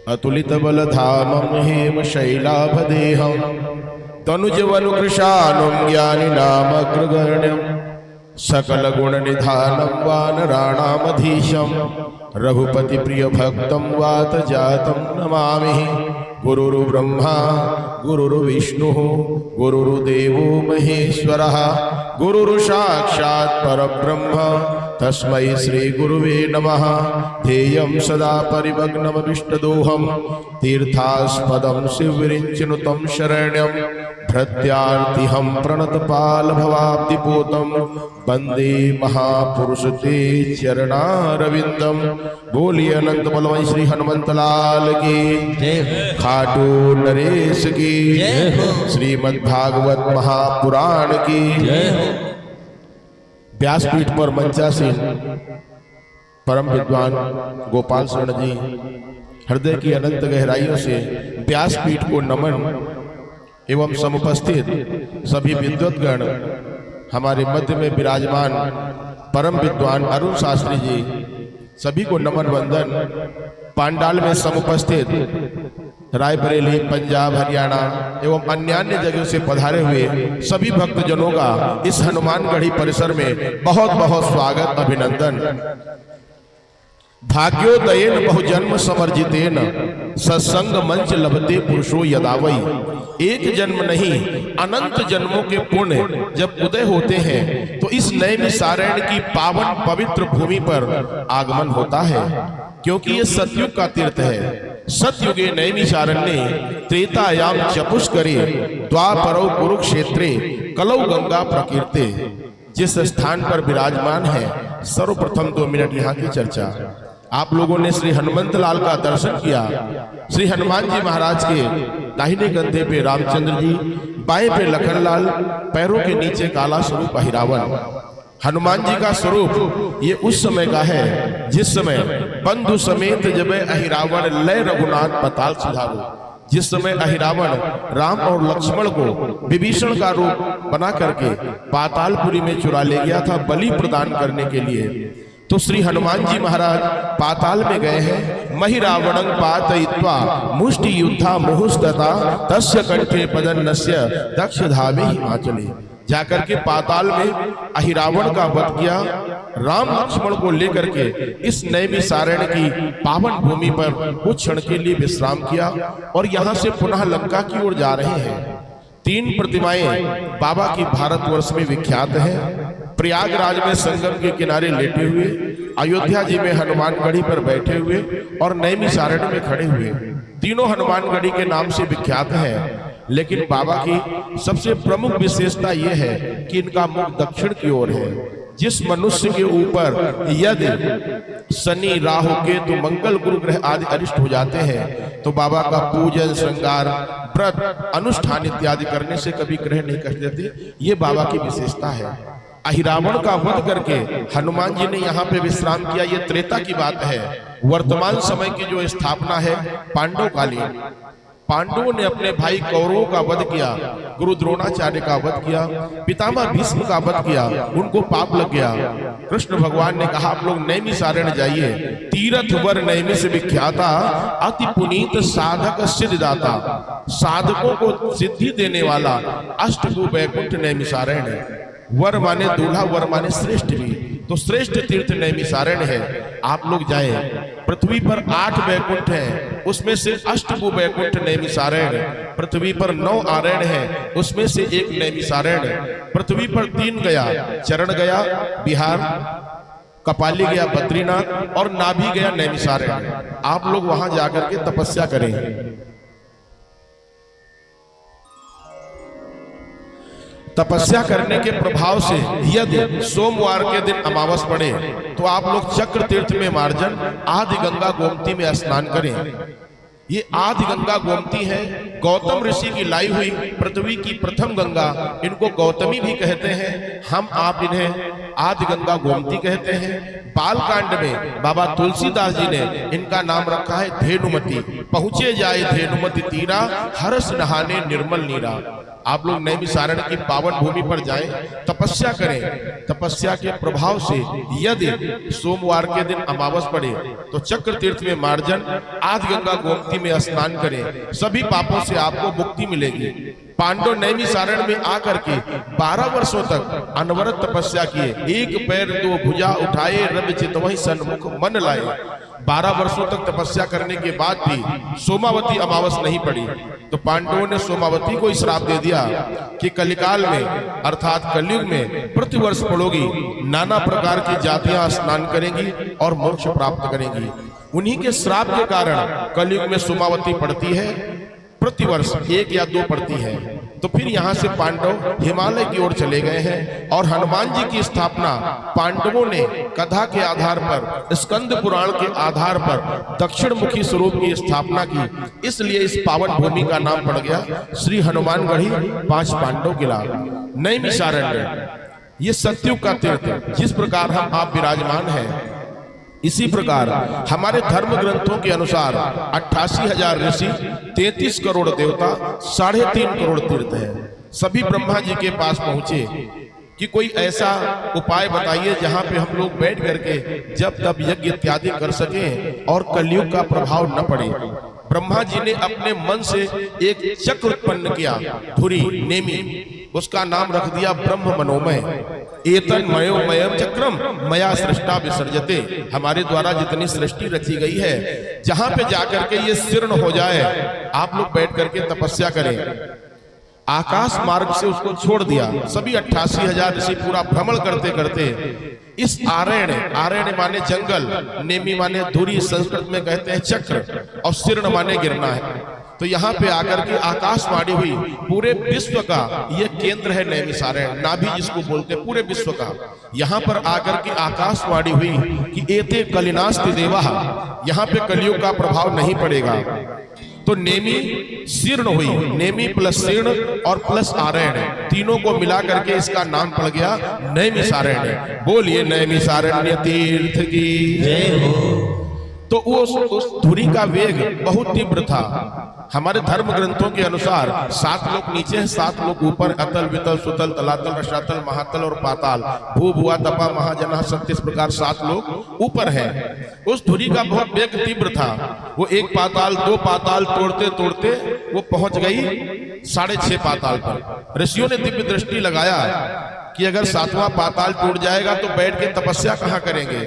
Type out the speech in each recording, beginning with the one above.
अतुलित बलधामं हेम शैलाभदेहं तनुजवनुकृशानुं ज्ञानिनामग्रगण्यं सकल गुण निधानं वानराणामधीशं रघुपति प्रिय भक्तं वात जातं नमामि। गुरुर्ब्रह्मा गुरुर्विष्णुः गुरुर्देवो महेश्वरः गुरुर्साक्षात् परब्रह्म तस्मै श्री गुरुवे नमः। ध्येयं सदा परिभग्नमभिष्टदोहं तीर्थास्पदं शिवरिञ्चिनुतं शरण्यं भृत्यार्तिहं प्रणतपालभवाब्धिपूतं वन्दे महापुरुष ते चरणारविन्दं। बोलिए अनंत बलवान श्री हनुमंत लाल की जय, खाटू नरेश की जय हो, श्रीमद्भागवत महापुराण की जय हो। व्यासपीठ पर मंचासीन परम विद्वान गोपाल शरण जी हृदय की अनंत गहराइयों से व्यासपीठ को नमन एवं समुपस्थित सभी विद्वतगण, हमारे मध्य में विराजमान परम विद्वान अरुण शास्त्री जी, सभी को नमन वंदन। पांडाल में समुपस्थित रायबरेली, पंजाब, हरियाणा एवं अन्य जगहों से पधारे हुए सभी भक्तजनों का इस हनुमानगढ़ी परिसर में बहुत बहुत स्वागत, अभिनंदन। भाग्योदयेन बहुजन्म समर्जितेन सत्संग मंच लभते पुरुषो यदावई। एक जन्म नहीं, अनंत जन्मों के पुण्य जब उदय होते हैं तो इस नैमिषारण्य की पावन पवित्र भूमि पर आगमन होता है, क्योंकि ये सतयुग का तीर्थ है। सतयुगे नैमिषारण्ये त्रेतायाम चपुष्करे द्वापरौ कुरुक्षेत्रे कलौ गंगा प्रकीर्ते। जिस स्थान पर विराजमान है, सर्वप्रथम 2 मिनट यहाँ की चर्चा। आप लोगों ने श्री हनुमंत लाल का दर्शन किया। श्री हनुमान जी महाराज के दाहिने कंधे पे रामचंद्र जी, बाएं पे लखनलाल, पैरों के नीचे काला स्वरूप अहिरावण। हनुमान जी का स्वरूप ये उस समय का है जिस समय बंधु समेत जब अहिरावण लय रघुनाथ पताल सिधारो। जिस समय अहिरावण राम और लक्ष्मण को विभीषण का रूप बना करके पातालपुरी में चुरा ले गया था बलि प्रदान करने के लिए, तो श्री हनुमान जी महाराज पाताल में गए हैं। महिरावणं पातयित्वा मुष्टि युद्धा मुहुस्तता तस्य कंठे पदन्नस्य दक्षधामे हिमाचले। जाकर के पाताल में अहिरावण का वध किया। राम लक्ष्मण को लेकर के इस नैमिषारण्य की पावन भूमि पर कुछ क्षण के लिए विश्राम किया और यहाँ से पुनः लंका की ओर जा रहे हैं। 3 प्रतिमाएं बाबा की भारतवर्ष में विख्यात हैं। प्रयागराज में संगम के किनारे लेटे हुए, अयोध्या जी में हनुमानगढ़ी पर बैठे हुए और नैमिषारण्य में खड़े हुए। तीनों हनुमानगढ़ी के नाम से विख्यात हैं, लेकिन बाबा की सबसे प्रमुख विशेषता यह है कि इनका मुख दक्षिण की ओर है। जिस मनुष्य के ऊपर यदि शनि, राहु, केतु, मंगल, गुरु ग्रह आदि अरिष्ट हो जाते हैं तो बाबा का पूजन, श्रृंगार, व्रत, अनुष्ठान इत्यादि करने से कभी ग्रह नहीं कष्ट देते। ये बाबा की विशेषता है। अहिरावण का वध करके हनुमान जी ने यहाँ पे विश्राम किया। ये त्रेता की बात है। वर्तमान समय की जो स्थापना है पांडवकालीन, पांडवों ने अपने भाई कौरवों का वध किया, गुरु द्रोणाचार्य का वध किया, पितामह भीष्म का वध किया, उनको पाप लग गया। कृष्ण भगवान ने कहा आप लोग नैमिषारण्य जाइए, तीर्थ वर नैमिष विख्याता अति पुनीत साधक सिद्धिदाता। साधकों को सिद्धि देने वाला अष्टभु वैकुंठ नैमिषारण्य। वर माने दूल्हा, वर माने श्रेष्ठ भी, तो श्रेष्ठ तीर्थ नैमिषारण्य है। आप लोग जाएं। पृथ्वी पर 8 वैकुंठ हैं, उसमें से अष्टभु वैकुंठ नैमिषारण्य। पृथ्वी पर 9 आरण्य हैं, उसमें से 1 नैमिषारण्य। पृथ्वी पर 3 गया, चरण गया बिहार, कपाली गया बद्रीनाथ और नाभि गया नैमिषारण्य। आप लोग वहां जाकर के तपस्या करें। तपस्या करने के प्रभाव से यदि सोमवार के दिन अमावस पड़े तो आप लोग चक्र तीर्थ में मार्जन आदि गंगा गोमती में स्नान करें। ये आदि गंगा गोमती है, गौतम ऋषि की लाई हुई पृथ्वी की प्रथम गंगा। इनको गौतमी भी कहते हैं, हम आप इन्हें आदि गंगा गोमती कहते हैं। बालकांड में बाबा तुलसीदास जी ने इनका नाम रखा है धेनुमती। पहुंचे जाए धेनुमती तीरा, हर्ष नहाने निर्मल नीरा। आप लोग नैमिषारण्य की पावन भूमि पर जाएं, तपस्या करें। तपस्या के प्रभाव से यदि सोमवार के दिन अमावस पड़े तो चक्र तीर्थ में मार्जन, आदि गंगा गोमती में स्नान करें, सभी पापों से आपको मुक्ति मिलेगी। पांडव नैमिषारण्य में आकर के 12 वर्षों तक अनवरत तपस्या किए, एक पैर दो भुजा उठाए, रवि चितवहि सन्मुख मन लाए। 12 वर्षों तक तपस्या करने के बाद भी सोमावती अमावस नहीं पड़ी, तो पांडवों ने सोमावती को श्राप दे दिया कि कलिकाल में अर्थात कलयुग में प्रतिवर्ष पड़ोगी, नाना प्रकार की जातियां स्नान करेंगी और मोक्ष प्राप्त करेंगी। उन्हीं के श्राप के कारण कलयुग में सोमावती पड़ती है, प्रतिवर्ष 1 या 2 पड़ती है। तो फिर यहाँ से पांडव हिमालय की ओर चले गए हैं और हनुमान जी की स्थापना पांडवों ने कथा के आधार पर, स्कंद पुराण के आधार पर दक्षिण मुखी स्वरूप की स्थापना की। इसलिए इस पावन भूमि का नाम पड़ गया श्री हनुमानगढ़ी 5 पांडव किला। नैमिषारण्य ये सतयुग का तीर्थ, जिस प्रकार हम आप विराजमान हैं इसी प्रकार हमारे धर्म ग्रंथों के अनुसार 88,000 ऋषि, 33 करोड़ देवता, 3.5 करोड़ तीर्थ है। सभी ब्रह्मा जी के पास पहुंचे कि कोई ऐसा उपाय बताइए जहां पे हम लोग बैठ करके जब तब यज्ञ इत्यादि कर सकें और कलयुग का प्रभाव न पड़े। ब्रह्मा जी ने अपने मन से एक चक्र उत्पन्न किया, धुरी नेमी, उसका नाम रख दिया ब्रह्म मनोमय। एतन मयोमयम चक्रम मया सृष्टा विसर्जते। हमारे द्वारा जितनी सृष्टि रची गई है, जहां पे जाकर के ये शीर्ण हो जाए, आप लोग बैठ करके तपस्या करें। आकाश मार्ग से उसको छोड़ दिया। सभी 88,000 ऋषि पूरा भ्रमण करते करते इस आरण्य, आरण्य माने जंगल, नेमी माने धुरी, संस्कृत में कहते हैं चक्र, और शीर्ण माने गिरना है। तो यहाँ पे आकर के आकाशवाणी हुई, पूरे विश्व का ये केंद्र है नैमिषारण्य, नाभि जिसको बोलते हैं पूरे विश्व का। यहाँ पर आकर के आकाशवाणी हुई कि एते कलिनास्ति देवा, यहाँ पे कलियुग का प्रभाव नहीं पड़ेगा। तो नेमी शीर्ण हुई, नेमी प्लस शीर्ण और प्लस आरण्य, तीनों को मिला करके इसका नाम पड़ गया नैमिषारण्य। बोलिए नैमिषारण्य तीर्थ की जय हो। तो उस धुरी का वेग बहुत तीव्र था। हमारे धर्म ग्रंथों के अनुसार 7 लोक नीचे हैं, 7 लोक ऊपर, अतल वितल सुतल तलातल रसातल महातल और पाताल, भू भुआ तपा महाजना सत्य, इस प्रकार 7 लोक ऊपर है। उस धुरी का बहुत वेग तीव्र था। वो 1 पाताल 2 पाताल तोड़ते तोड़ते वो पहुंच गई 6.5 पाताल पर। ऋषियों ने दिव्य दृष्टि लगाया कि अगर 7वां पाताल टूट जाएगा तो बैठ के तपस्या कहाँ करेंगे।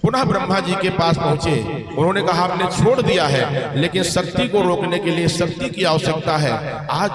पुनः ब्रह्मा जी के पास पहुंचे, उन्होंने कहा आपने छोड़ दिया है, लेकिन शक्ति को रोकने के लिए शक्ति की आवश्यकता है। आज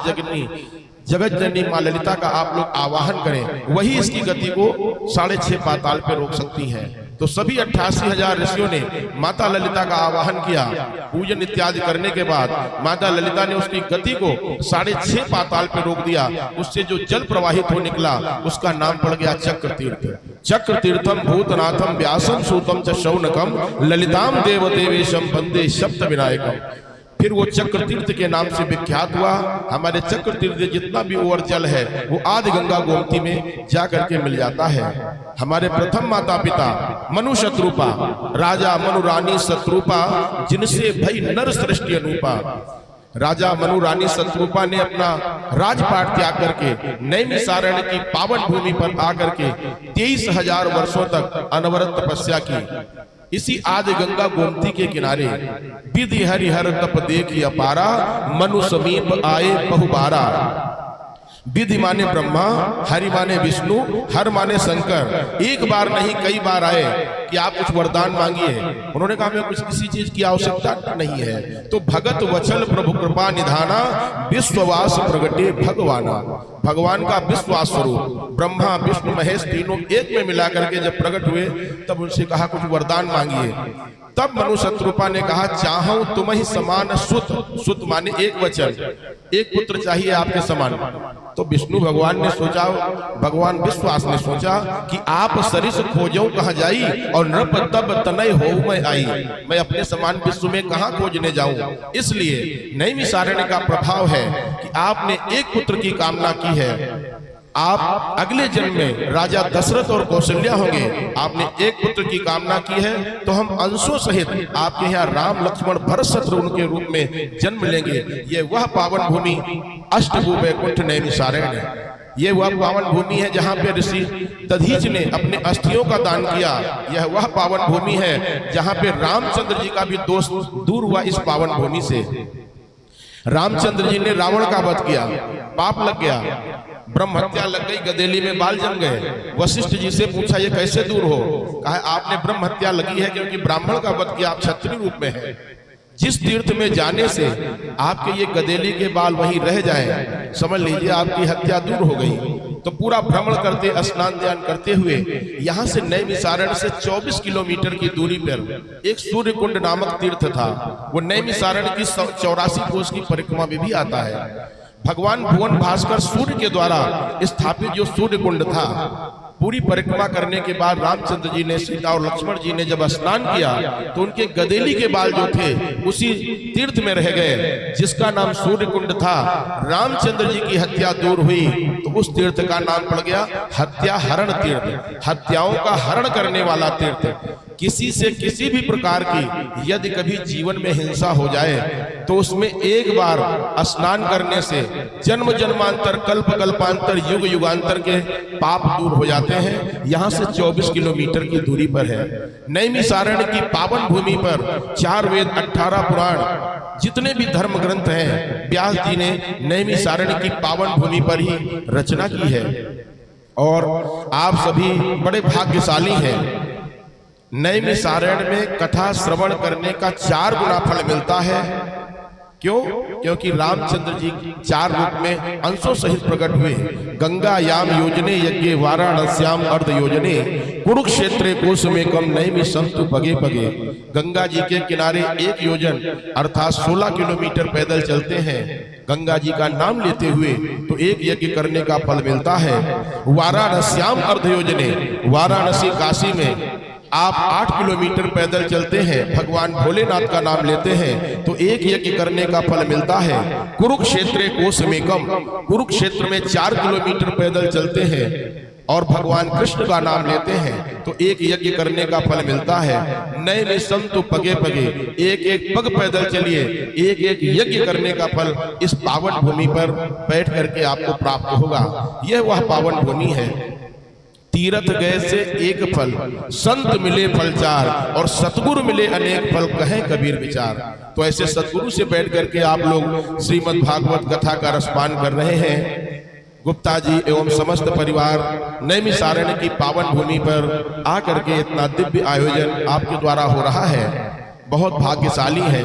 जगत जननी मां ललिता का आप लोग आवाहन करें, वही इसकी गति को 6.5 पाताल पे रोक सकती है। तो सभी 88,000 ऋषियों ने माता ललिता का आवाहन किया। पूजन इत्यादि करने के बाद माता ललिता ने उसकी गति को 6.5 पाताल पे रोक दिया। उससे जो जल प्रवाहित हो निकला, उसका नाम पड़ गया चक्र तीर्थ। चक्र तीर्थम भूतनाथम व्यासम सूतम च शौनकम ललिताम देव देवेशम वंदे सप्त विनायकम। फिर वो चक्र तीर्थ के नाम से विख्यात हुआ। हमारे चक्र तीर्थ जितना भी ओवर जल है वो आदि गंगा गोमती में जा करके मिल जाता है। हमारे प्रथम माता पिता मनु शत्रुपा, राजा मनु रानी शत्रुपा, जिनसे भई नर सृष्टि अनूपा। राजा मनु रानी शत्रुपा ने अपना राजपाट त्याग करके नैमिषारण्य की पावन भूमि पर आकर के 23,000 वर्षों तक अनवरत तपस्या की। इसी आदि गंगा गोमती के किनारे विधि हरिहर तप देखी अपारा, मनु समीप आए बहुबारा। विधि माने ब्रह्मा, हरि माने विष्णु, हर माने शंकर। एक बार नहीं कई बार आए कि आप कुछ वरदान मांगिए। उन्होंने कहा हमें कुछ किसी चीज की आवश्यकता नहीं है। तो भगत वचल प्रभु कृपा निधाना, विश्ववास प्रगटे भगवाना। भगवान का विश्वास स्वरूप ब्रह्मा विष्णु महेश तीनों एक में मिला करके जब प्रकट हुए, तब उनसे कहा कुछ वरदान मांगिए। तब मनु शत्रुपा ने कहा चाहूं तुम ही समान सुत, सुत माने एक वचन, एक पुत्र चाहिए आपके समान। तो विष्णु भगवान ने सोचा, भगवान विश्वास ने सोचा कि आप सरिस खोजो कहाँ जाई, और नृप तब तनय हो मैं आई। मैं अपने समान विश्व में कहाँ खोजने जाऊं। इसलिए नैमिषारण्य का प्रभाव है कि आपने एक पुत्र की कामना की है। आप अगले जन्म में राजा दशरथ और कौशल्या होंगे। आपने एक पुत्र की कामना की है तो हम अंशों सहित आपके यहाँ राम लक्ष्मण भरत शत्रुघ्न के रूप में जन्म लेंगे। ये वह पावन भूमि अष्टभू वैकुंठ नैमिषारण्य है। ये वह पावन भूमि है जहाँ पे ऋषि दधीच ने अपने अस्थियों का दान किया। यह वह पावन भूमि है जहाँ पे रामचंद्र जी का भी दोष दूर हुआ। इस पावन भूमि से रामचंद्र जी ने रावण का वध किया, पाप लग गया, ब्रह्म हत्या लग गई, गदेली में बाल जम गए। वशिष्ठ जी से पूछा ये कैसे दूर हो? कहा आपने ब्रह्म हत्या लगी है क्योंकि ब्राह्मण का वध किया, आप क्षत्रिय रूप में है। जिस तीर्थ में जाने से आपके ये गदेली के बाल वहीं रह जाए, समझ लीजिए आपकी हत्या दूर हो गई। तो पूरा भ्रमण करते, स्नान ध्यान करते हुए यहाँ से नैमिषारण्य से 24 किलोमीटर की दूरी पर एक सूर्य कुंड नामक तीर्थ था। वो नैमिषारण्य की 84 कोस की परिक्रमा में भी आता है। भगवान भुवन भास्कर सूर्य के द्वारा स्थापित जो सूर्य कुंड था, पूरी परिक्रमा करने के बाद रामचंद्र जी ने, सीता और लक्ष्मण जी ने जब स्नान किया तो उनके गदेली के बाल जो थे उसी तीर्थ में रह गए, जिसका नाम सूर्य कुंड था। रामचंद्र जी की हत्या दूर हुई तो उस तीर्थ का नाम पड़ गया हत्या हरण तीर्थ, हत्याओं का हरण करने वाला तीर्थ। किसी से किसी भी प्रकार की यदि कभी जीवन में हिंसा हो जाए तो उसमें एक बार स्नान करने से जन्म जन्मांतर, कल्प कल्पांतर, युग युगांतर के पाप दूर हो जाते हैं। यहाँ से 24 किलोमीटर की दूरी पर है। नैमिषारण्य की पावन भूमि पर 4 वेद, 18 पुराण, जितने भी धर्म ग्रंथ हैं, व्यास जी ने नैमिषारण्य की पावन भूमि पर ही रचना की है। और आप सभी बड़े भाग्यशाली हैं। नैमिषारण्य में कथा श्रवण करने का 4 गुना फल मिलता है। क्यों? क्योंकि रामचंद्र जी 4 रूप में अंशों सहित प्रकट हुए। गंगा याम योजने यज्ञ वाराणस्याम अर्ध योजने कुरुक्षेत्रे कोसमेकम नैमिषन्तु पगे पगे। गंगा जी के किनारे 1 योजन अर्थात 16 किलोमीटर पैदल चलते हैं। गंगा जी का नाम लेते हुए तो 1 यज्ञ करने का फल मिलता है। वाराणस्याम अर्ध योजने, वाराणसी काशी में आप 8 किलोमीटर पैदल चलते हैं, भगवान भोलेनाथ का नाम लेते हैं तो 1 यज्ञ करने का फल मिलता है। कुरुक्षेत्रे कोसमेकम, कुरुक्षेत्र में 4 किलोमीटर पैदल चलते हैं और भगवान कृष्ण का नाम लेते हैं तो 1 यज्ञ करने का फल मिलता है। नैमिषन्तु पगे पगे, 1-1 पग पैदल चलिए, 1-1 यज्ञ करने का फल इस पावन भूमि पर बैठ करके आपको प्राप्त होगा। यह वह पावन भूमि है। तीरथ गए से 1 फल, संत मिले फल 4 और सतगुरु मिले अनेक फल, कहें कबीर विचार। तो ऐसे सतगुरु से बैठ करके आप लोग श्रीमद् भागवत कथा का रसपान कर रहे हैं। गुप्ता जी एवं समस्त परिवार नैमिषारण्य की पावन भूमि पर आकर के इतना दिव्य आयोजन आपके द्वारा हो रहा है। बहुत भाग्यशाली है,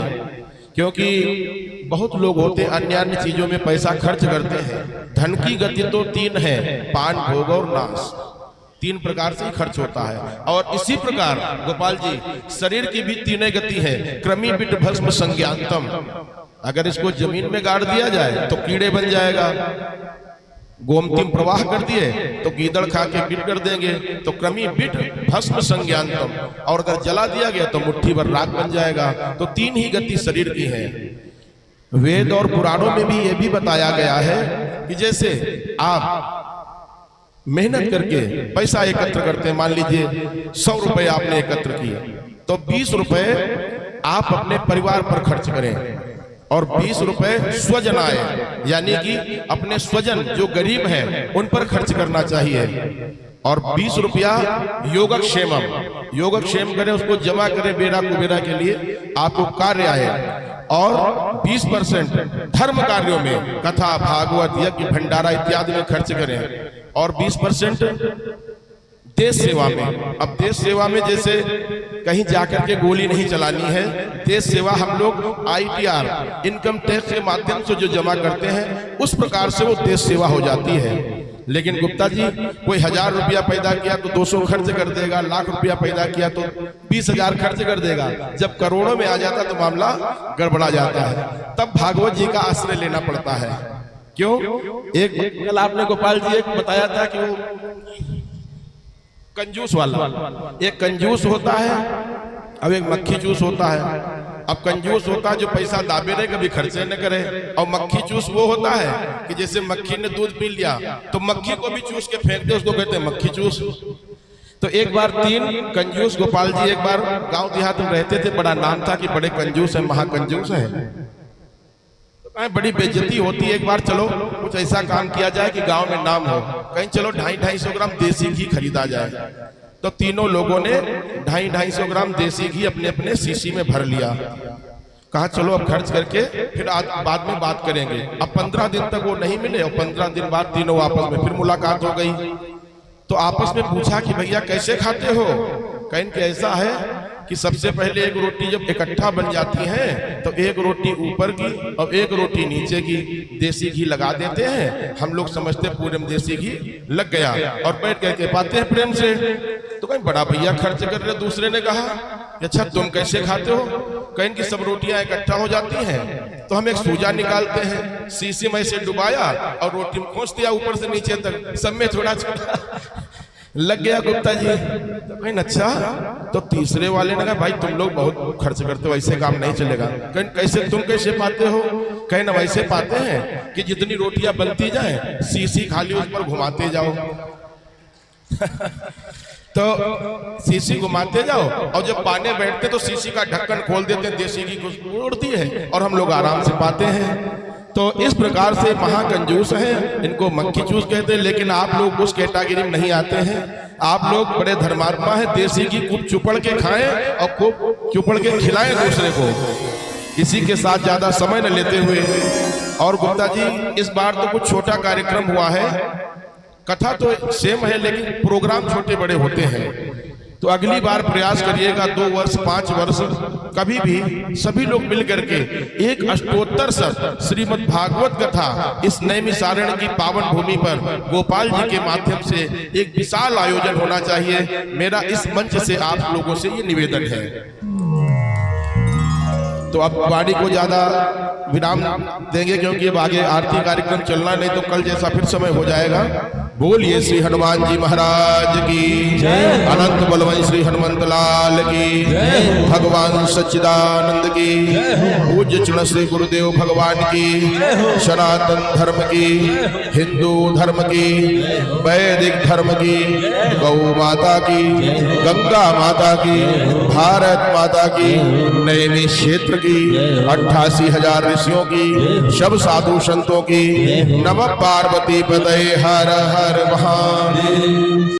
क्योंकि बहुत लोग होते अन्य अन्य चीजों में पैसा खर्च करते हैं। धन की गति तो 3 है, पान, भोग और नाश, 3 प्रकार से ही खर्च होता है। और इसी प्रकार गोपाल जी शरीर की भी 3 गति है। क्रमी बिट भस्म संज्ञान्तम, अगर इसको जमीन में गाड़ दिया जाए तो कीड़े बन जाएगा। गोमतीम प्रवाह कर दिए तो गीदड़ खा के बिट कर देंगे, तो क्रमी बिट भस्म संज्ञान्तम। और अगर जला दिया गया तो मुट्ठी भर राख बन जाएगा। तो 3 ही गति शरीर की है। वेद और पुराणों में भी यह भी बताया गया है कि जैसे आप मेहनत करके पैसा एकत्र करते हैं, मान लीजिए 100 रुपए आपने एकत्र किए तो 20 रुपए आप अपने परिवार पर खर्च करें और 20 रुपए स्वजन आए, यानी कि अपने स्वजन जो गरीब हैं उन पर खर्च करना चाहिए। और 20 रुपया योगक्षेमम, योगक्षेम करें, उसको जमा करें बेरा कुबेरा के लिए, आपको कार्य आए। और 20% धर्म कार्यों में, कथा, भागवत, यज्ञ, भंडारा इत्यादि में खर्च करें। और 20% देश सेवा में। अब देश सेवा में जैसे कहीं जाकर के गोली नहीं चलानी है, देश सेवा हम लोग ITR इनकम टैक्स के माध्यम से जो जमा करते हैं उस प्रकार से वो देश सेवा हो जाती है। लेकिन गुप्ता जी कोई 1000 रुपया पैदा किया तो 200 खर्च कर देगा, लाख रुपया पैदा किया तो 20,000 खर्च कर देगा। जब करोड़ों में आ जाता तो मामला गड़बड़ा जाता है, तब भागवत जी का आश्रय लेना पड़ता है। क्यों? एक कल आपने गोपाल जी एक बताया था कि वो कंजूस वाला, एक कंजूस होता है, अब एक मक्खी जूस होता है। अब कंजूस होता है जो पैसा दाबे रहे कभी खर्चे न करे, और मक्खी चूस वो होता है कि जैसे मक्खी ने दूध पी लिया तो मक्खी को भी चूस के फेंक दे, उसको कहते हैं मक्खी चूस। तो एक बार 3 कंजूस गोपाल जी एक बार गांव देहात में रहते थे, बड़ा नाम था कि बड़े कंजूस हैं, महाकंजूस हैं। तो कहीं बड़ी बेइज्जती होती है, एक बार चलो कुछ ऐसा काम किया जाए कि गांव में नाम हो, कहीं चलो 250-250 ग्राम देसी घी खरीदा जाए। तो तीनों लोगों ने 250-250 ग्राम देसी घी अपने अपने शीशी में भर लिया। कहा चलो अब खर्च करके फिर बाद में बात करेंगे। अब 15 दिन तक वो नहीं मिले और 15 दिन बाद तीनों आपस में फिर मुलाकात हो गई। तो आपस में पूछा कि भैया कैसे खाते हो? कहें कि ऐसा है कि सबसे पहले एक रोटी जब इकट्ठा बन जाती है तो एक रोटी ऊपर की और एक रोटी नीचे की देसी घी लगा देते हैं, हम लोग समझते पूरे में देसी घी लग गया और बैठ करके पाते हैं प्रेम से। तो कहीं बड़ा भैया खर्च कर रहे। दूसरे ने कहा अच्छा तुम कैसे खाते हो? कहें कि सब रोटियां इकट्ठा हो जाती हैं तो हम एक सूजा निकालते हैं, शीशी में से डुबाया और रोटी में खोस दिया ऊपर से नीचे तक, सब में थोड़ा लग गया गुप्ता जी। तो कहीं अच्छा। तो तीसरे वाले ने कहा भाई तुम लोग बहुत खर्च करते हो, ऐसे काम नहीं चलेगा। कहीं कैसे, तुम कैसे पाते हो? कहीं ना वैसे पाते हैं कि जितनी रोटियां बनती जाए शीशी खाली उस पर घुमाते जाओ तो शीशी घुमाते जाओ और जब पाने बैठते तो शीशी का ढक्कन खोल देते हैं, देसी घी खुशबू उड़ती है और हम लोग आराम से पाते हैं। तो इस प्रकार से महाकंजूस हैं, इनको मक्खी चूस कहते हैं। लेकिन आप लोग उस कैटेगरी में नहीं आते हैं, आप लोग बड़े धर्मात्मा हैं। देसी घी खूब चुपड़ के खाएं और खूब चुपड़ के खिलाएं दूसरे को, किसी के साथ ज्यादा समय न लेते हुए। और गुप्ता जी इस बार तो कुछ छोटा कार्यक्रम हुआ है, कथा तो सेम है लेकिन प्रोग्राम छोटे बड़े होते हैं। तो अगली बार प्रयास करिएगा 2 वर्ष 5 वर्ष कभी भी सभी लोग मिलकर के एक अष्टोत्तर श्रीमद् भागवत कथा इस नैमिषारण्य की पावन भूमि पर गोपाल जी के माध्यम से एक विशाल आयोजन होना चाहिए। मेरा इस मंच से आप लोगों से ये निवेदन है। तो अब वाणी को ज्यादा विराम देंगे क्योंकि अब आगे आरती कार्यक्रम चलना, नहीं तो कल जैसा फिर समय हो जाएगा। बोलिए श्री हनुमान जी महाराज की जय, अनंत बलवान श्री हनुमंत लाल की जय, भगवान सच्चिदानंद की पूज्य चरण श्री गुरुदेव भगवान की, सनातन धर्म की, हिंदू धर्म की, वैदिक धर्म की, गौ माता की, गंगा माता की, भारत माता की, नैमी क्षेत्र की, 88,000 ऋषियों की, सब साधु संतों की, नमः पार्वती पतये हर हर महादेव।